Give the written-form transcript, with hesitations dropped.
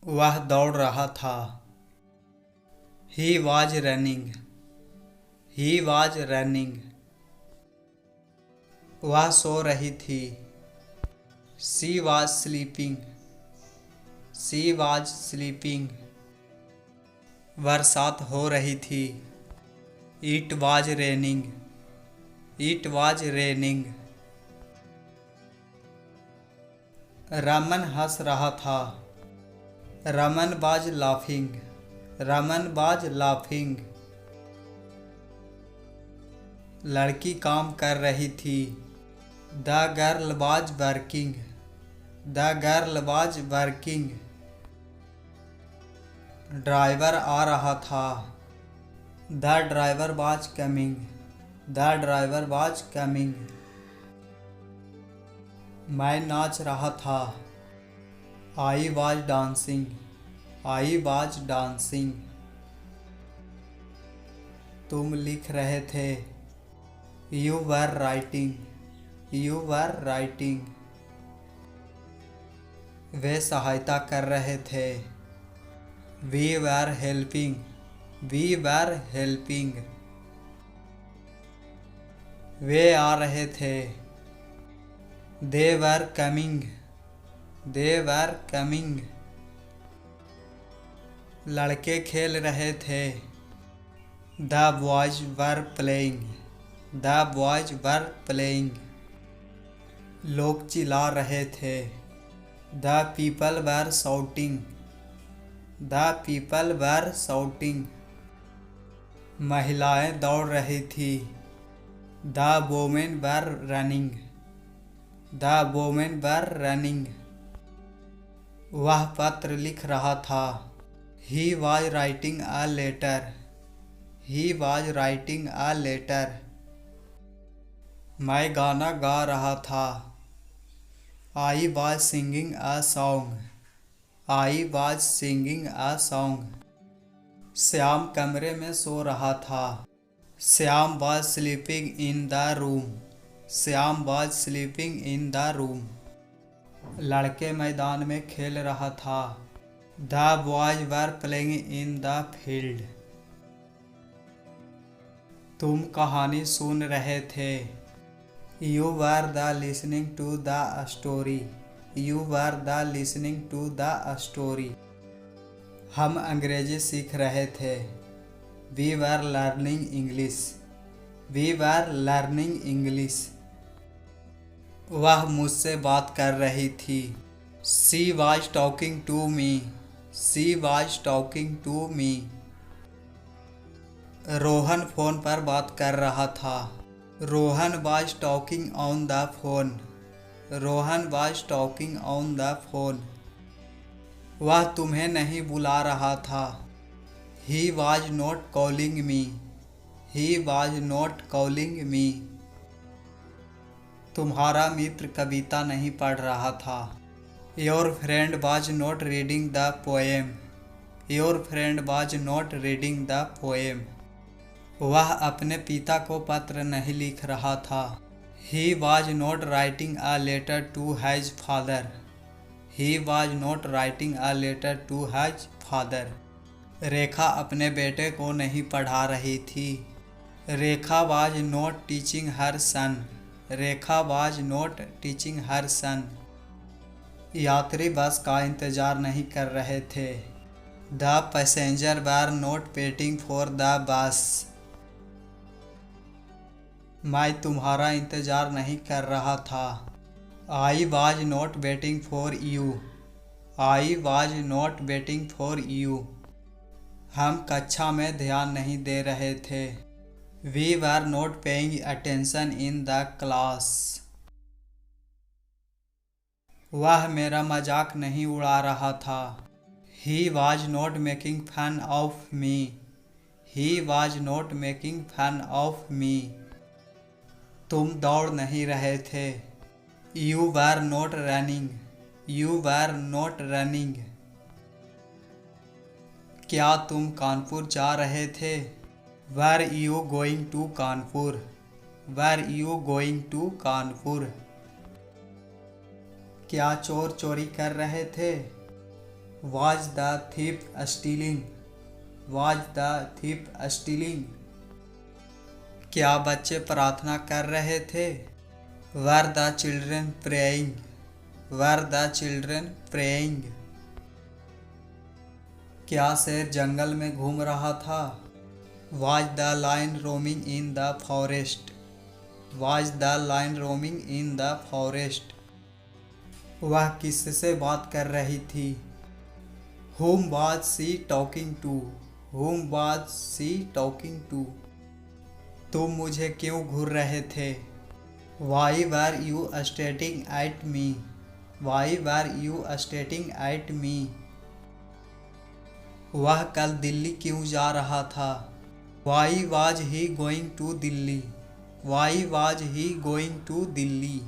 वह दौड़ रहा था। He was running. He was running. वह सो रही थी। She was sleeping. She was sleeping. बरसात हो रही थी। It was raining. It was raining. Raman हंस रहा था। Raman was laughing. Raman was laughing. लड़की काम कर रही थी। The girl was working. The girl was working. Driver आ रहा था। The driver was coming. The driver was coming. मैं नाच रहा था। I was dancing. I was dancing. तुम लिख रहे थे। You were writing. You were writing. वे सहायता कर रहे थे। We were helping. We were helping. वे आ रहे थे। They were coming. They were coming. लड़के खेल रहे थे। The boys were playing. The boys were playing. लोग चिल्ला रहे थे। The people were shouting. The people were shouting. महिलाएं दौड़ रही थी। The women were running. The women were running. वह पत्र लिख रहा था। He was writing a letter. He was writing a letter. मैं गाना गा रहा था। I was singing a song. I was singing a song. Shyam कमरे में सो रहा था। Shyam was sleeping in the room. Shyam was sleeping in the room. लड़के मैदान में खेल रहा था। The boys were playing in the field. तुम कहानी सुन रहे थे। You were the listening to the story. You were the listening to the story. हम अंग्रेजी सीख रहे थे। We were learning English. We were learning English. वह मुझसे बात कर रही थी। She was talking to me. She was talking to me. Rohan phone पर बात कर रहा था। Rohan was talking on the phone. Rohan was talking on the phone. वह तुम्हें नहीं बुला रहा था। He was not calling me. He was not calling me. तुम्हारा मित्र कविता नहीं पढ़ रहा था। Your friend was not reading the poem. Your friend was not reading the poem. वह अपने पिता को पत्र नहीं लिख रहा था। He was not writing a letter to his father. He was not writing a letter to his father. रेखा अपने बेटे को नहीं पढ़ा रही थी। रेखा was not teaching her son. Rekha was not teaching her son. यात्री बस का इंतजार नहीं कर रहे थे। The passenger were not waiting for the bus. मैं तुम्हारा इंतजार नहीं कर रहा था। I was not waiting for you. I was not waiting for you. हम कक्षा में ध्यान नहीं दे रहे थे। We were not paying attention in the class. वह मेरा मजाक नहीं उड़ा रहा था। He was not making fun of me. He was not making fun of me. तुम दौड़ नहीं रहे थे। You were not running. You were not running. क्या तुम कानपुर जा रहे थे? Were you going to Kanpur? Were you going to Kanpur? क्या चोर चोरी कर रहे थे? Was the thief stealing? Was the thief stealing? क्या बच्चे प्रार्थना कर रहे थे? Were the children praying? Were the children praying? क्या शेर जंगल में घूम रहा था? Was the lion roaming in the forest? Was the lion roaming in the forest? वह किससे बात कर रही थी? Whom was she talking to? Whom was she talking to? तुम मुझे क्यों घूर रहे थे? Why were you staring at me? Why were you staring at me? वह कल दिल्ली क्यों जा रहा था? Why was he going to Delhi? Why was he going to Delhi?